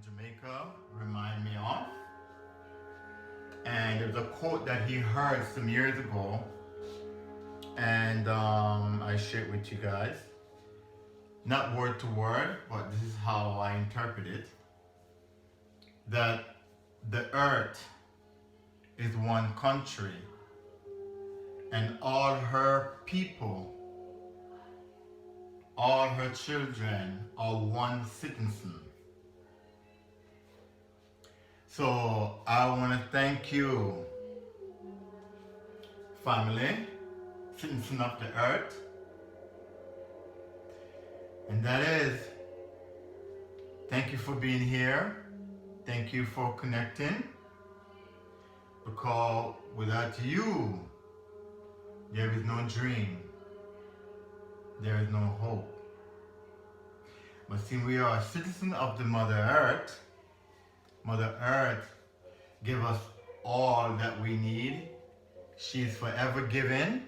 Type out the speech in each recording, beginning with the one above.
in Jamaica remind me of. And there's a quote that he heard some years ago, and I share it with you guys. Not word to word, but this is how I interpret it. That the earth is one country, and all her people, all her children are one citizen. So I want to thank you, family, citizen of the earth. And that is, thank you for being here. Thank you for connecting. Because without you, there is no dream. There is no hope. But since we are a citizen of the Mother Earth, Mother Earth give us all that we need. She is forever giving.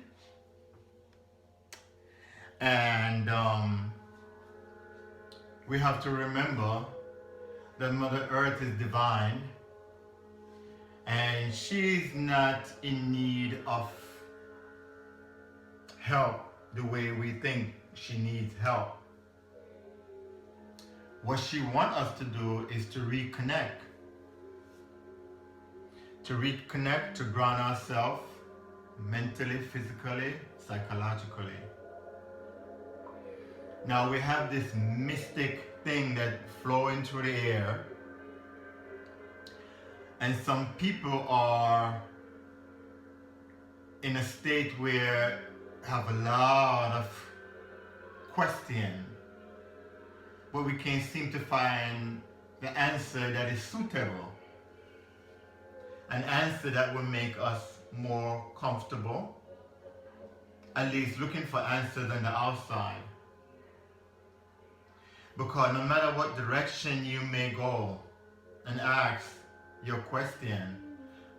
And we have to remember that Mother Earth is divine, and she's not in need of help the way we think she needs help. What she wants us to do is to reconnect. To ground ourselves mentally, physically, psychologically. Now we have this mystic thing that flowing through the air, and some people are in a state where have a lot of questions, but we can't seem to find the answer that is suitable, an answer that will make us more comfortable, at least looking for answers on the outside. Because no matter what direction you may go and ask your question,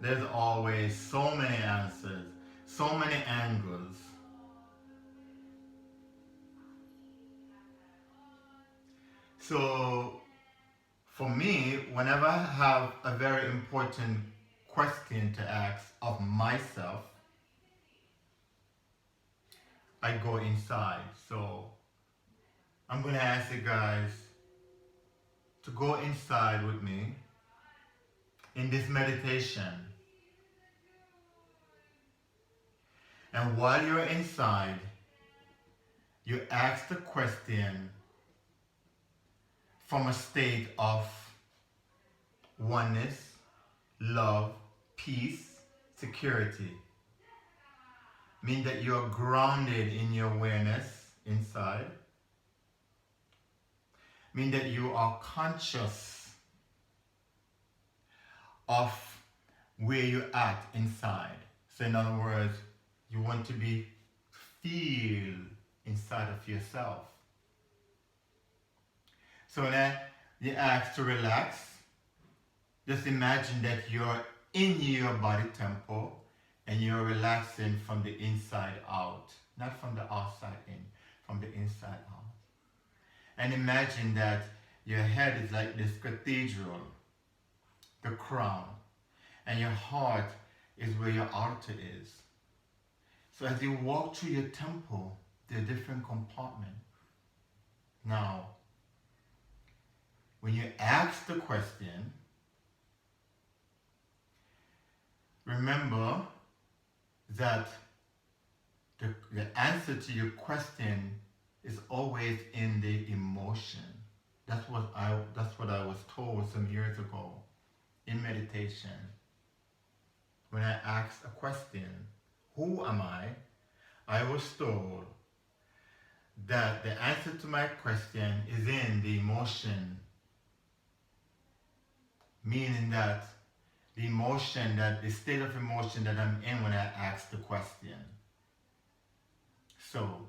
there's always so many answers, so many angles. So for me, whenever I have a very important question to ask of myself, I go inside. So I'm going to ask you guys to go inside with me in this meditation. And while you're inside, you ask the question from a state of oneness, love, peace, security. Mean that you're grounded in your awareness inside. Mean that you are conscious of where you're at inside. So in other words, you want to feel inside of yourself. So when you ask to relax, just imagine that you're in your body temple and you're relaxing from the inside out, not from the outside in, from the inside out. And imagine that your head is like this cathedral, the crown, and your heart is where your altar is. So as you walk through your temple, there are different compartments. Now, when you ask the question, remember that the answer to your question is always in the emotion. That's what I was told some years ago in meditation. When I asked a question, who am I was told that the answer to my question is in the emotion. Meaning that the state of emotion that I'm in when I ask the question. So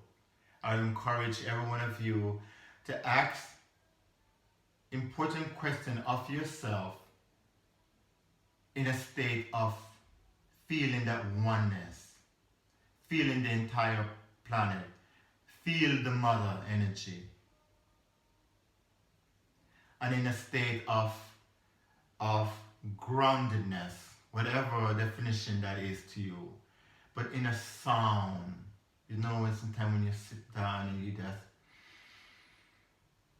I encourage every one of you to ask important questions of yourself in a state of feeling that oneness, feeling the entire planet, feel the mother energy. and in a state of groundedness, whatever definition that is to you, but in a sound. You know, when sometimes when you sit down and you just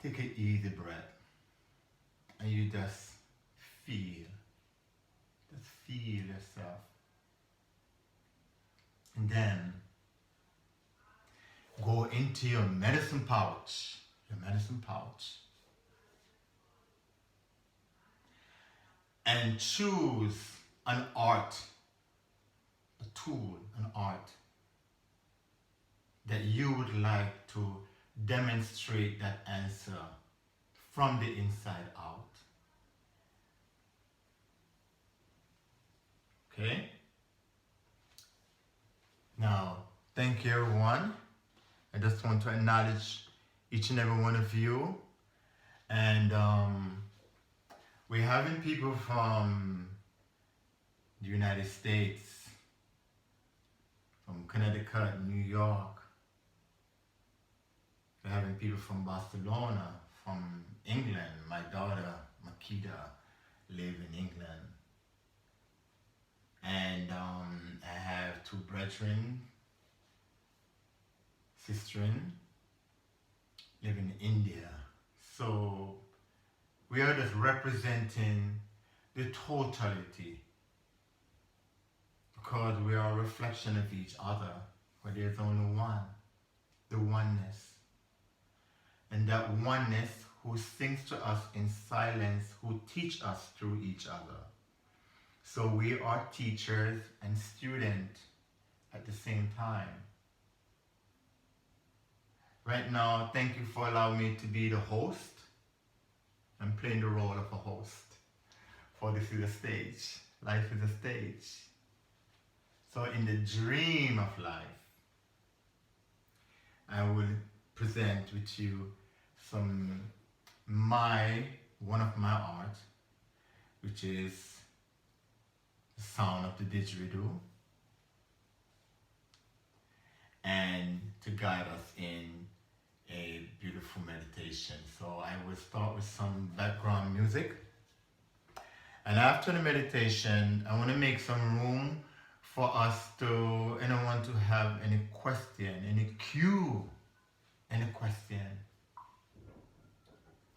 take an easy breath and you just feel yourself. And then go into your medicine pouch, and choose an art, a tool, an art that you would like to demonstrate that answer from the inside out. Okay? Now, thank you everyone. I just want to acknowledge each and every one of you. And we're having people from the United States, from Connecticut, New York. We're having people from Barcelona, from England. My daughter, Makita, lives in England. And I have two brethren, sistren, live in India. So we are just representing the totality, because we are a reflection of each other, where there's only one, the oneness. And that oneness who sings to us in silence, who teach us through each other. So we are teachers and students at the same time. Right now, thank you for allowing me to be the host. I'm playing the role of a host. For this is a stage. Life is a stage. So in the dream of life, I will present with you one of my art, which is the sound of the didgeridoo, and to guide us in a beautiful meditation. So I will start with some background music, and after the meditation I want to make some room for us to, anyone to have any question, any question,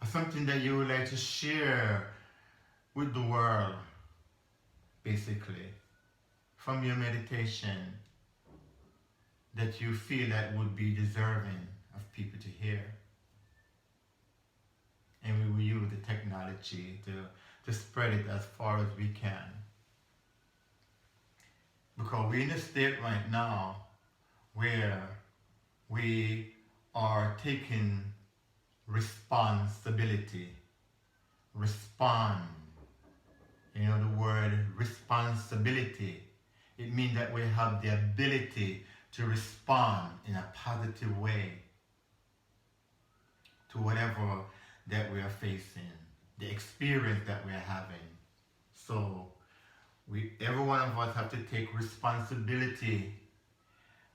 or something that you would like to share with the world, basically, from your meditation, that you feel that would be deserving of people to hear. And we will use the technology to spread it as far as we can. Because we're in a state right now where we are taking responsibility. Respond. You know the word responsibility. It means that we have the ability to respond in a positive way to whatever that we are facing, the experience that we are having. So every one of us have to take responsibility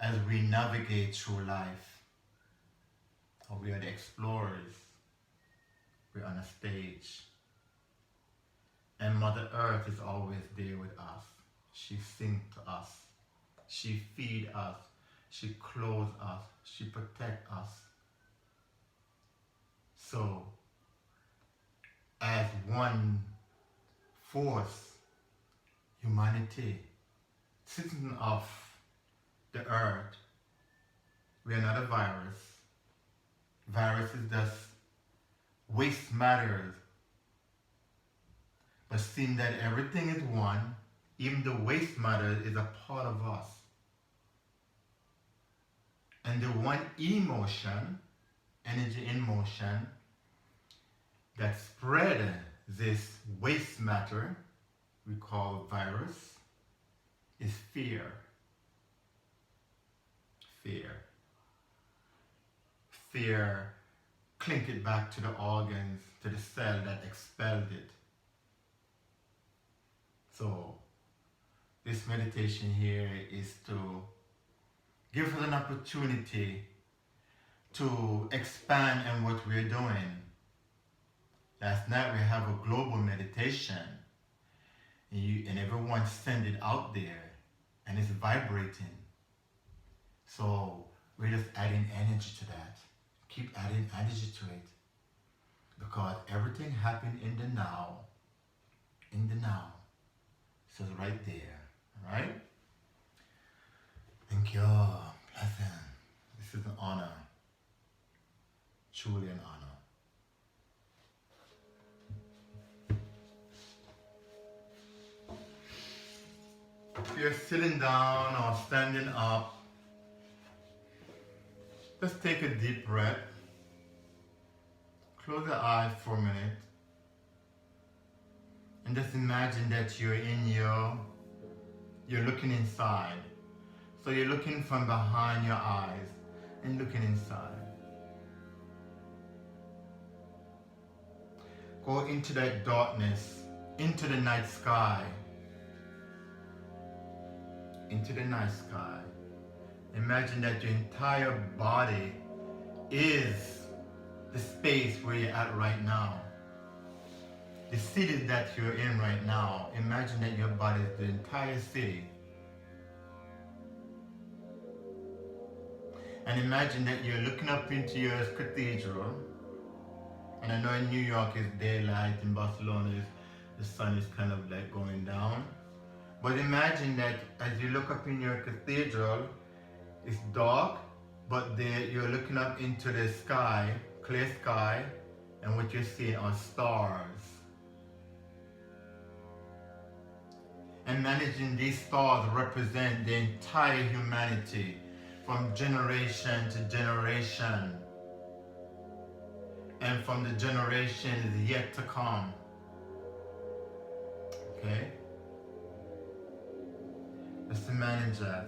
as we navigate through life. We are the explorers. We're on a stage. And Mother Earth is always there with us. She sings to us. She feeds us. She clothes us. She protects us. So, as one force, humanity, citizen of the earth, we are not a virus. Virus is just waste matter. But seeing that everything is one, even the waste matter is a part of us. And the one emotion, energy in motion, that spread this waste matter, we call virus, is fear. Fear. Fear clink it back to the organs, to the cell that expelled it. So this meditation here is to give us an opportunity to expand on what we're doing. Last night we have a global meditation, and everyone send it out there, and it's vibrating. So we're just adding energy to that. Keep adding energy to it, because everything happened in the now. In the now. So it's right there. All right? Thank you. Blessing. This is an honor. Truly an honor. If you're sitting down or standing up, just take a deep breath. Close your eyes for a minute. And just imagine that you're looking inside. So you're looking from behind your eyes and looking inside. Go into that darkness, into the night sky. Into the night sky. Imagine that your entire body is the space where you're at right now. The city that you're in right now. Imagine that your body is the entire city. And imagine that you're looking up into your cathedral. And I know in New York it's daylight, in Barcelona the sun is kind of like going down. But imagine that as you look up in your cathedral, it's dark, but there you're looking up into the sky, clear sky, and what you're seeing are stars. And managing these stars represent the entire humanity from generation to generation, and from the generations yet to come. Okay? Just to manage that.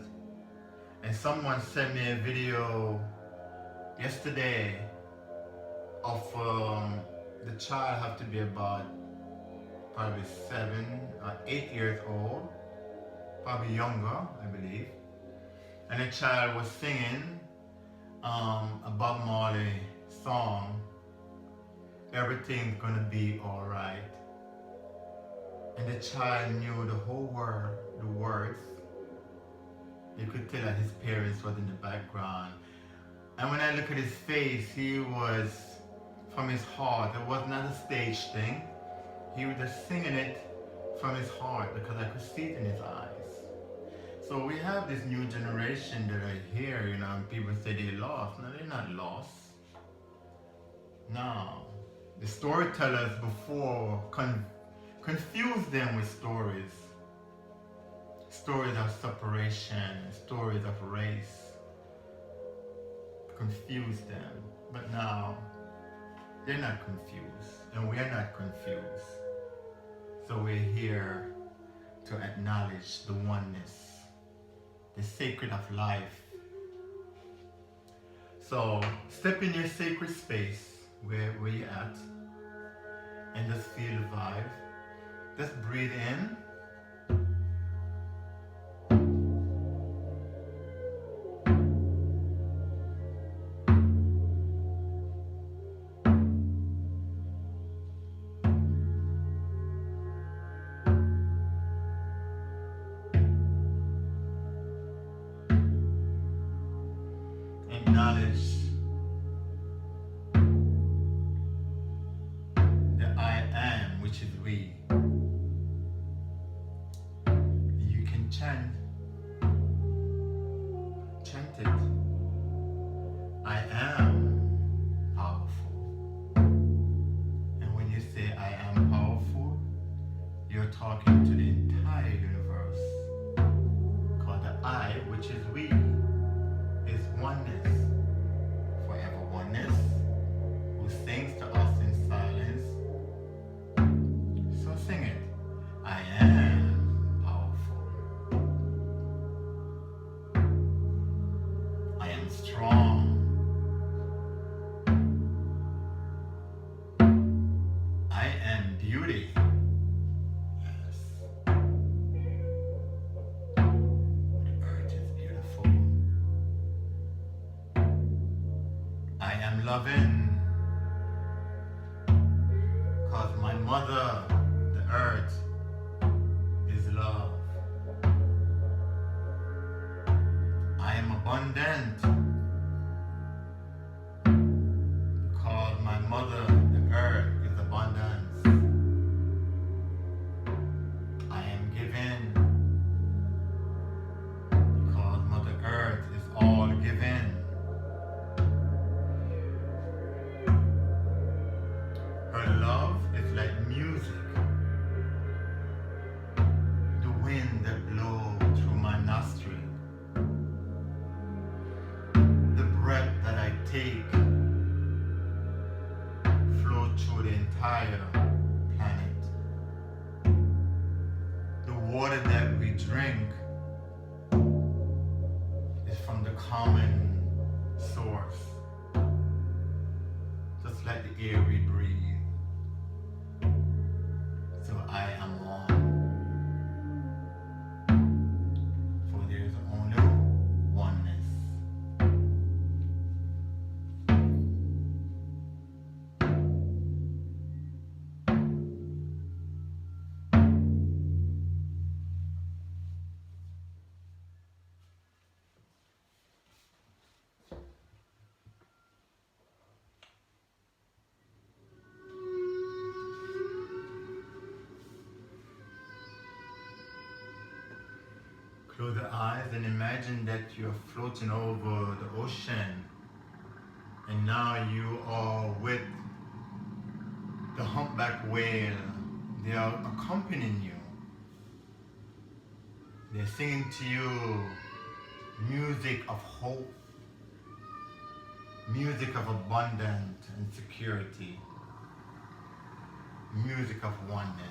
And someone sent me a video yesterday of the child have to be about probably 7 or 8 years old, probably younger, I believe. And the child was singing a Bob Marley song, "Everything's Gonna Be Alright." And the child knew the whole word, the words. You could tell that his parents was in the background. And when I look at his face, he was from his heart. It was not a stage thing. He was just singing it from his heart because I could see it in his eyes. So we have this new generation that are here, and people say they're lost. No, they're not lost. No. The storytellers before confused them with stories. Stories of separation, stories of race. Confused them. But now, they're not confused. And we're not confused. So we're here to acknowledge the oneness, the sacred of life. So step in your sacred space where you're at and just feel the vibe. Just breathe in. Acknowledge the I am, which is we. You can chant it. I am powerful. And when you say I am powerful, you're talking to the entire universe. Called the I, which is we, is oneness. Forever oneness, who sings to us in silence. So sing it. I am powerful. I am strong. I am beauty. Yes. Mother, the earth, is love. I am abundant because my mother, the earth, is abundance. I am given because Mother Earth is all given. Her love is like music, the wind that blows through my nostril, the breath that I take flow through the entire planet. The water that we drink is from the common source, just like the air we breathe. So I am one, for there is only oneness. Close your eyes and imagine that you're floating over the ocean, and now you are with the humpback whale. They are accompanying you. They're singing to you music of hope, music of abundance and security, music of oneness.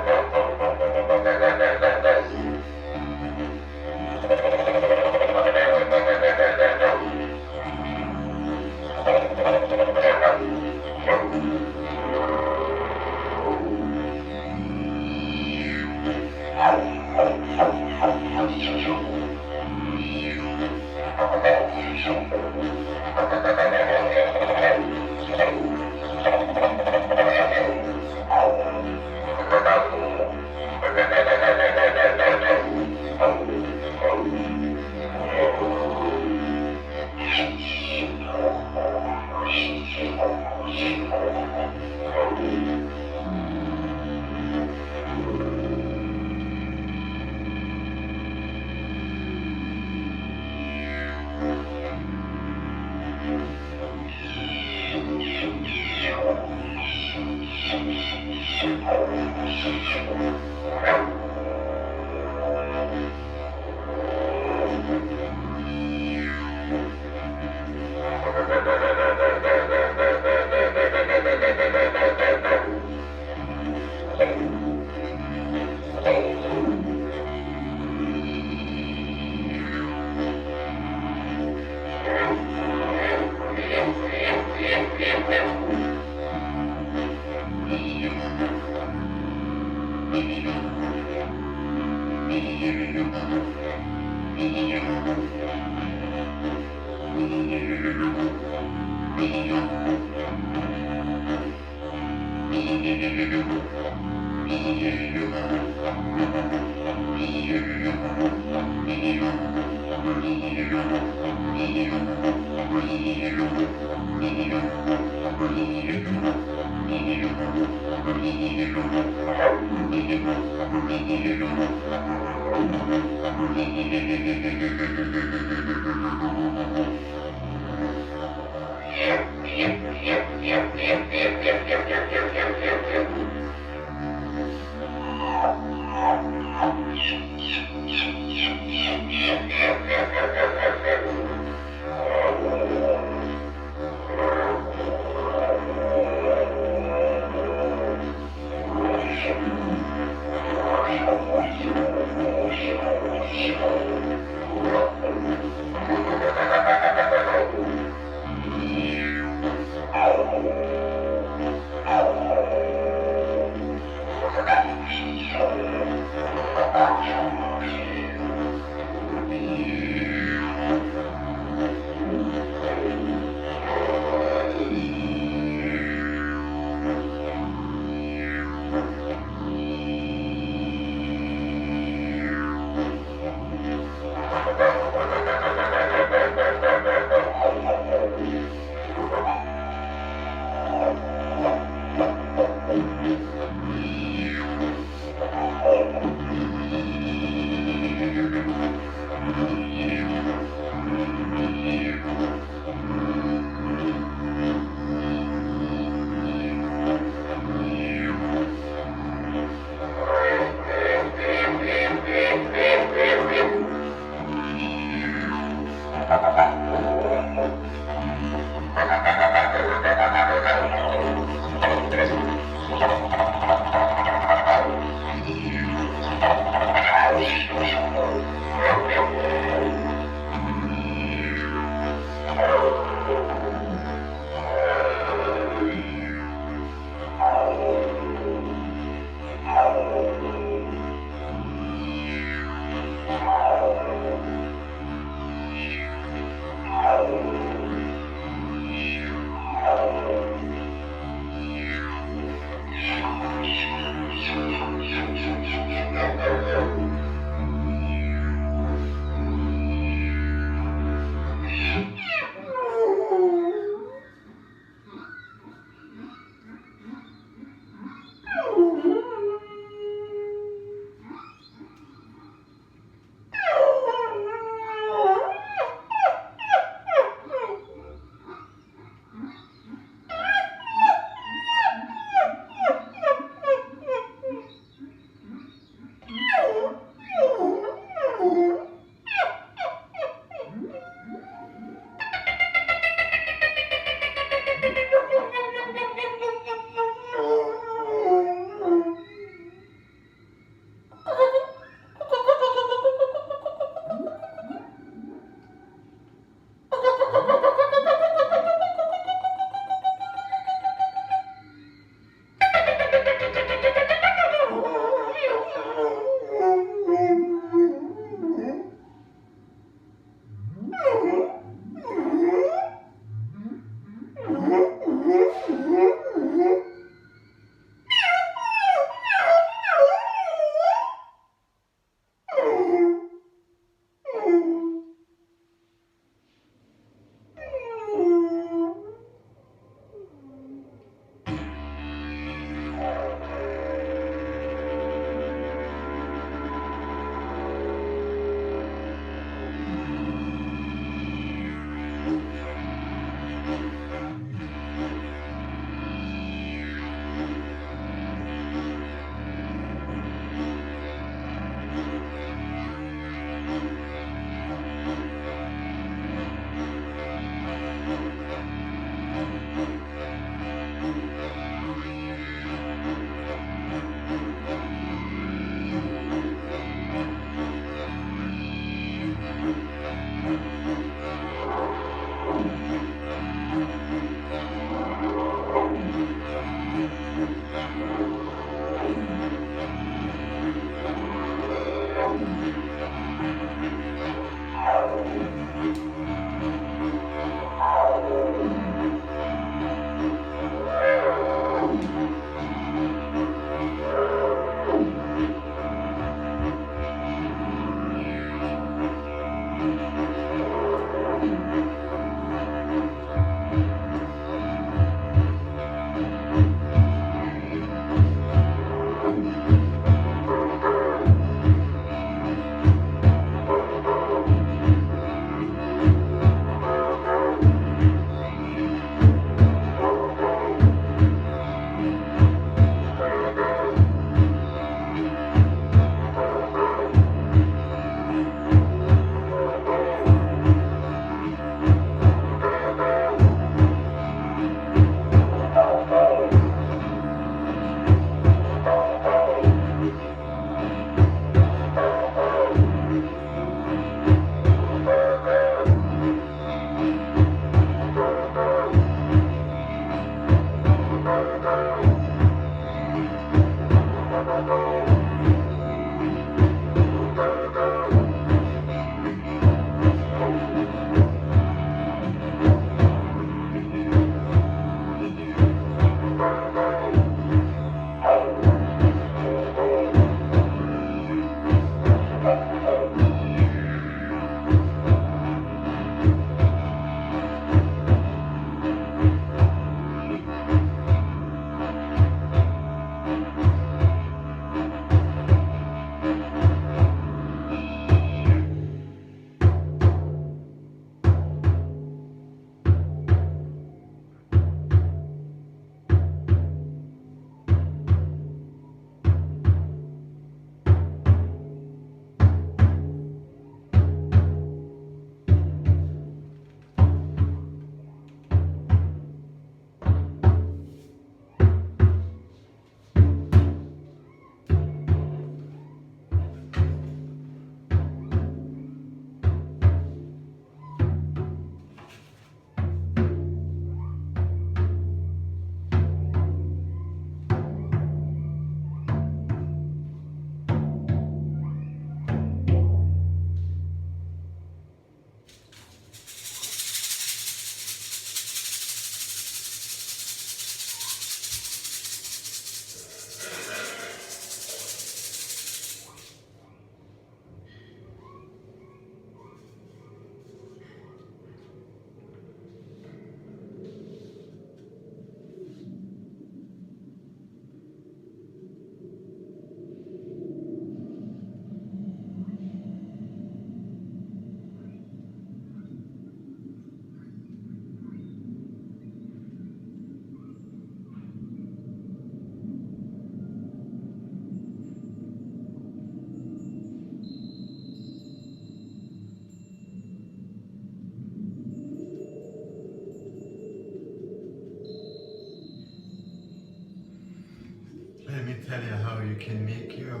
tell you how you can make your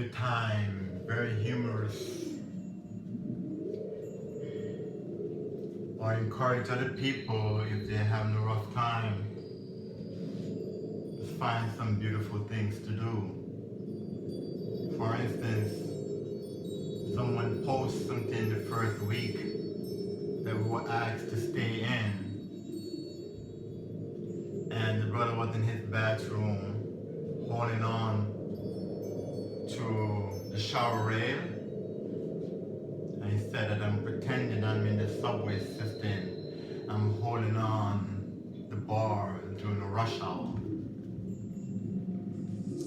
time very humorous, or encourage other people if they're having a rough time. Just find some beautiful things to do. For instance, someone posts something the first week that we were asked to stay in, and the brother was in his bathroom holding on to the shower rail, and he said that I'm pretending I'm in the subway system, I'm holding on the bar during the rush hour.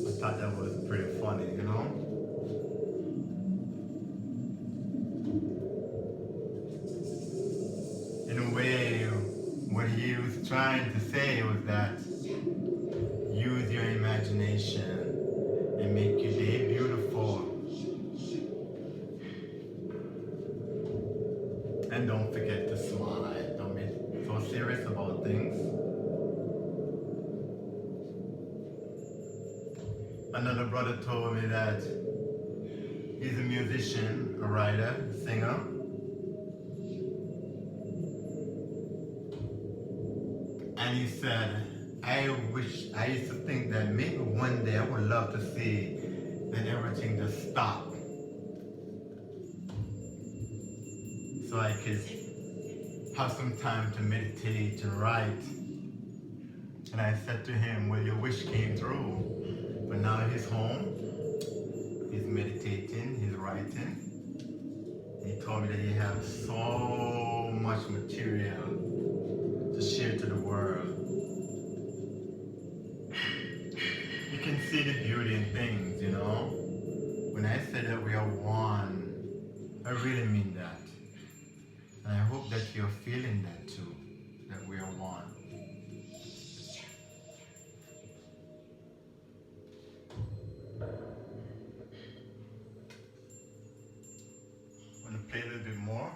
I thought that was pretty funny, you know? In a way, what he was trying to say was that use your imagination and make your day beautiful. And don't forget to smile. Don't be so serious about things. Another brother told me that he's a musician, a writer, a singer. And he said, I used to think that maybe one day I would love to see that everything just stop, so I could have some time to meditate and write. And I said to him, well, your wish came through. But now he's home, he's meditating, he's writing. He told me that he has so much material to share to the world. You can see the beauty in things, you know? When I say that we are one, I really mean that. And I hope that you're feeling that too, that we are one. Want to play a little bit more?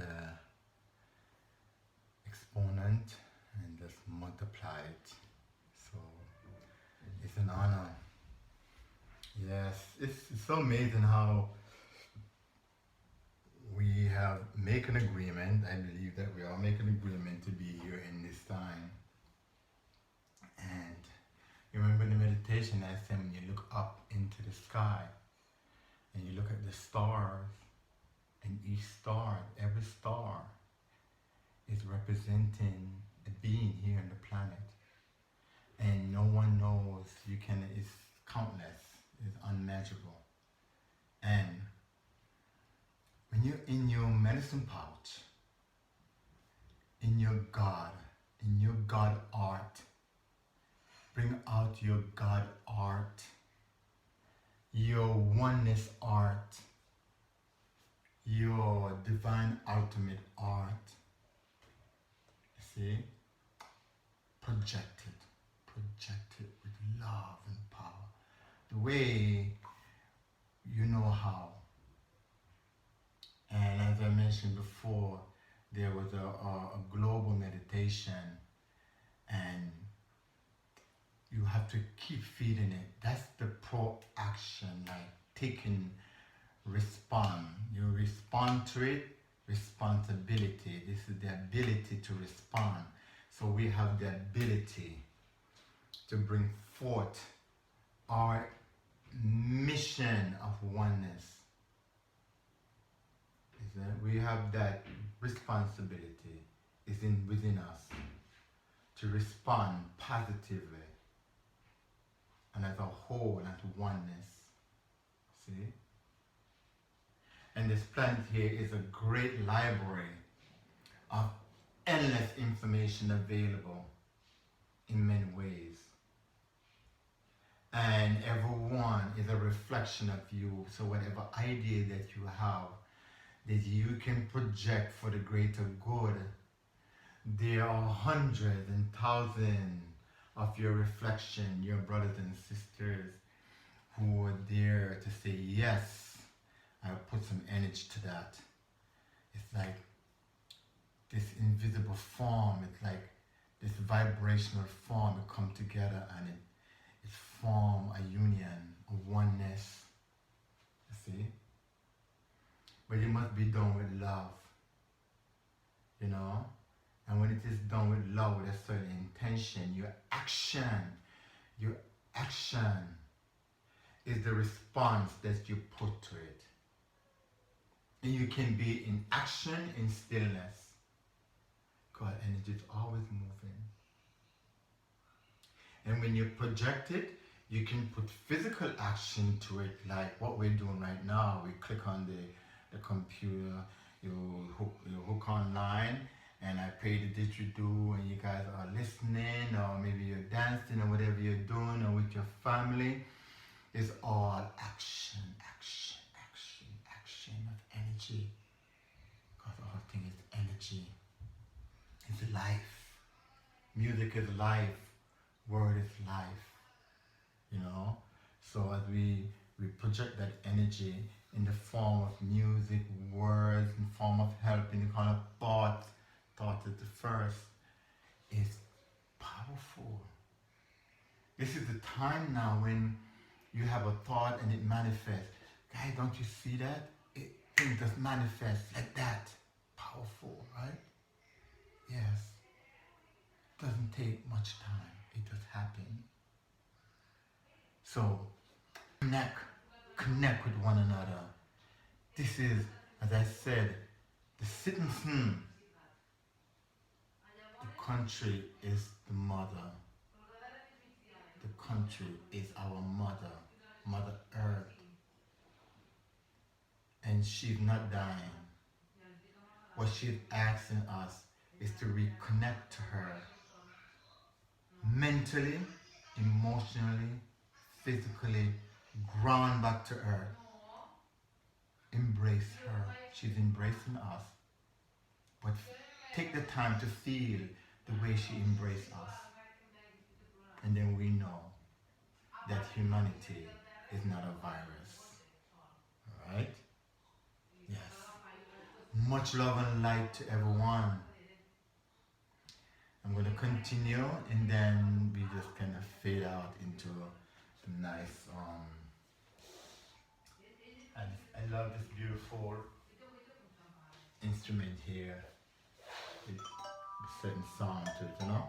the exponent and just multiply it. So it's an honor. Yes, it's so amazing how we have make an agreement. I believe that we all make an agreement to be here in this time. And you remember the meditation I said when you look up into the sky and you look at the stars, and each star, every star is representing a being here on the planet. And no one knows, it's countless, it's unmeasurable. And when you're in your medicine pouch, in your God art, bring out your God art, your oneness art, your divine ultimate art. See? Project it with love and power. The way you know how. And as I mentioned before, there was a global meditation, and you have to keep feeding it. That's the pro-action, like taking, respond. You respond to it, responsibility. This is the ability to respond. So we have the ability to bring forth our mission of oneness. Is that we have that responsibility is within us to respond positively and as a whole and to oneness. See? And this planet here is a great library of endless information available in many ways. And everyone is a reflection of you. So whatever idea that you have, that you can project for the greater good, there are hundreds and thousands of your reflection, your brothers and sisters, who are there to say, yes, I'll put some energy to that. It's like this invisible form, it's like this vibrational form will come together and it form a union, a oneness. You see? But it must be done with love. You know? And when it is done with love, with a certain intention, your action is the response that you put to it. And you can be in action, in stillness. God, energy is always moving. And when you project it, you can put physical action to it, like what we're doing right now. We click on the computer, you hook online, and I play the didgeridoo, and you guys are listening, or maybe you're dancing, or whatever you're doing, or with your family. It's all action of energy. Because the whole thing is energy. It's life. Music is life. Word is life. You know? So as we project that energy in the form of music, words, in the form of help, in the kind of thought is the first, is powerful. This is the time now when you have a thought and it manifests. Guys, don't you see that? Things just manifest like that. Powerful, right? Yes. Doesn't take much time. It just happens. So, connect with one another. This is, as I said, the citizen. The country is the mother. The country is our mother, Mother Earth. And she's not dying. What she's asking us is to reconnect to her mentally, emotionally, physically, ground back to earth. Embrace her. She's embracing us. But take the time to feel the way she embraced us. And then we know that humanity is not a virus. Alright? Yes. Much love and light to everyone. I'm going to continue and then we just kind of fade out into a nice I love this beautiful instrument here with a certain sound to it, you know.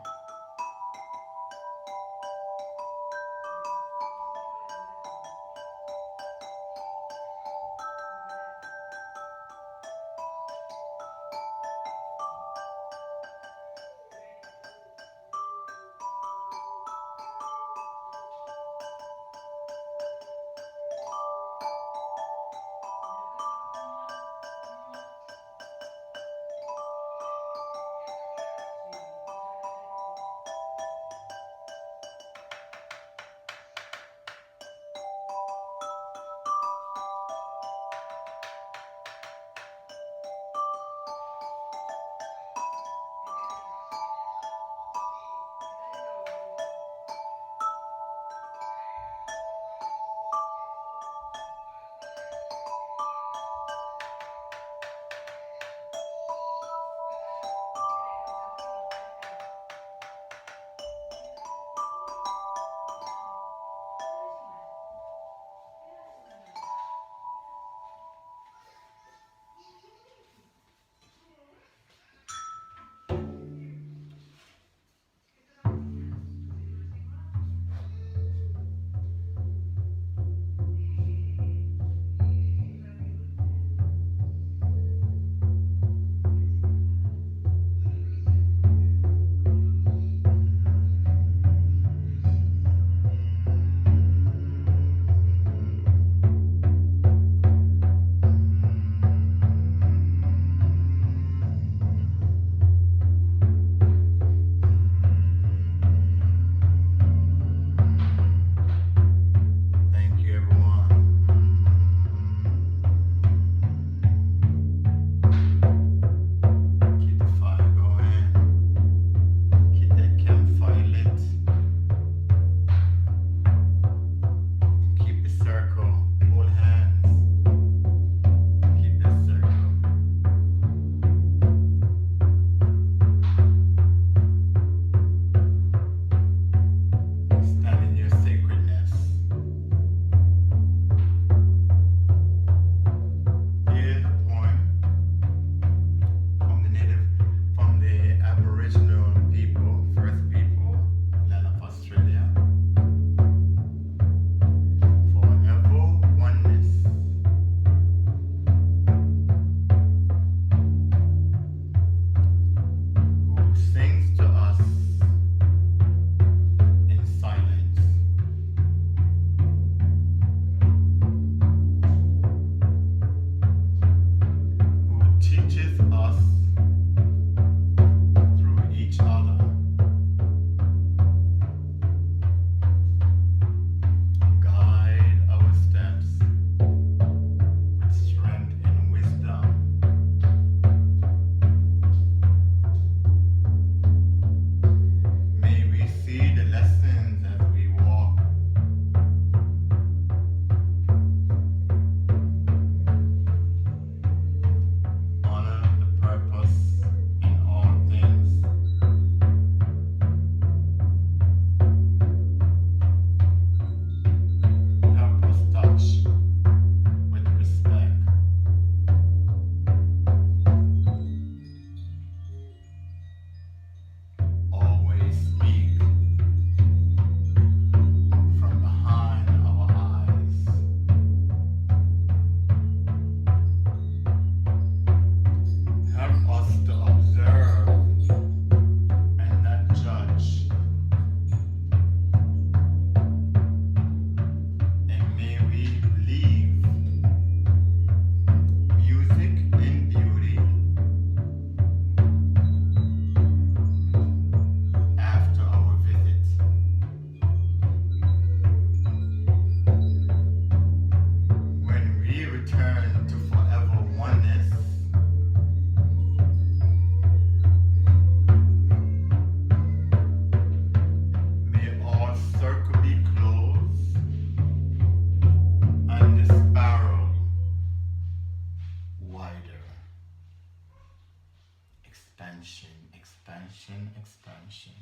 expansion, expansion.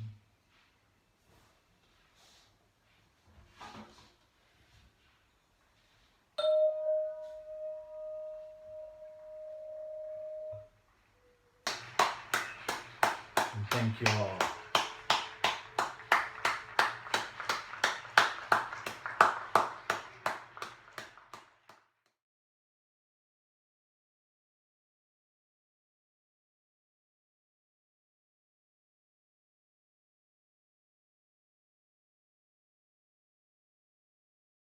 And thank you all.